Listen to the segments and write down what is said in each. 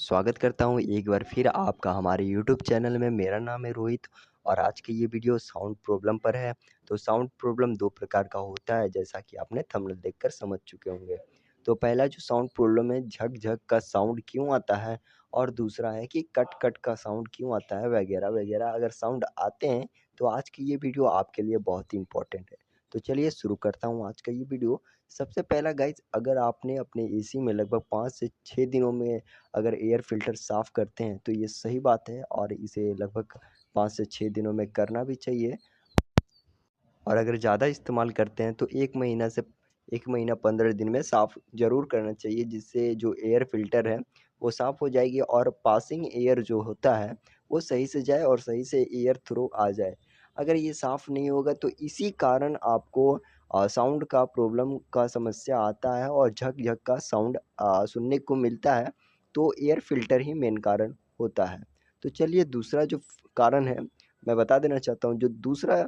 स्वागत करता हूँ एक बार फिर आपका हमारे यूट्यूब चैनल में। मेरा नाम है रोहित और आज की ये वीडियो साउंड प्रॉब्लम पर है। तो साउंड प्रॉब्लम दो प्रकार का होता है, जैसा कि आपने थंबनेल देखकर समझ चुके होंगे। तो पहला जो साउंड प्रॉब्लम है, झक झक का साउंड क्यों आता है, और दूसरा है कि कट कट का साउंड क्यों आता है, वगैरह वगैरह। अगर साउंड आते हैं तो आज की ये वीडियो आपके लिए बहुत ही इंपॉर्टेंट है। तो चलिए शुरू करता हूँ आज का ये वीडियो। सबसे पहला गाइज, अगर आपने अपने एसी में लगभग 5 से 6 दिनों में अगर एयर फ़िल्टर साफ़ करते हैं तो ये सही बात है, और इसे लगभग 5 से 6 दिनों में करना भी चाहिए। और अगर ज़्यादा इस्तेमाल करते हैं तो 1 महीना 15 दिन में साफ़ ज़रूर करना चाहिए, जिससे जो एयर फ़िल्टर है वो साफ़ हो जाएगी और पासिंग एयर जो होता है वो सही से जाए और सही से एयर थ्रू आ जाए। अगर ये साफ़ नहीं होगा तो इसी कारण आपको साउंड का प्रॉब्लम का समस्या आता है और झक-झक का साउंड सुनने को मिलता है। तो एयर फ़िल्टर ही मेन कारण होता है। तो चलिए दूसरा जो कारण है मैं बता देना चाहता हूँ। जो दूसरा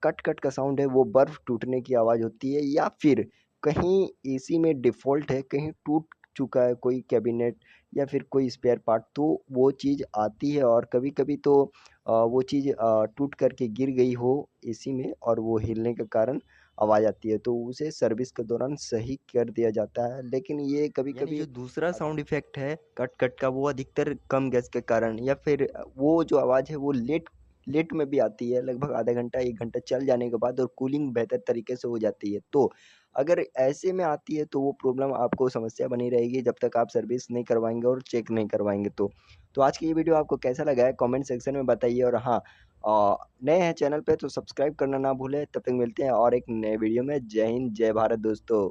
कट-कट का साउंड है वो बर्फ़ टूटने की आवाज़ होती है, या फिर कहीं एसी में डिफ़ॉल्ट है, कहीं टूट चुका है कोई कैबिनेट या फिर कोई स्पेयर पार्ट, तो वो चीज़ आती है। और कभी-कभी तो वो चीज़ टूट कर के गिर गई हो एसी में और वो हिलने के कारण आवाज़ आती है, तो उसे सर्विस के दौरान सही कर दिया जाता है। लेकिन ये कभी-कभी जो दूसरा साउंड इफ़ेक्ट है कट-कट का, वो अधिकतर कम गैस के कारण या फिर वो जो आवाज़ है वो लेट लेट में भी आती है, लगभग आधा घंटा 1 घंटा चल जाने के बाद, और कूलिंग बेहतर तरीके से हो जाती है। तो अगर ऐसे में आती है तो वो प्रॉब्लम आपको समस्या बनी रहेगी जब तक आप सर्विस नहीं करवाएँगे और चेक नहीं करवाएँगे तो। तो आज की ये वीडियो आपको कैसा लगा है कमेंट सेक्शन में बताइए, और हाँ, नए हैं चैनल पे तो सब्सक्राइब करना ना भूलें। तब तक मिलते हैं और एक नए वीडियो में। जय हिंद, जय भारत दोस्तों।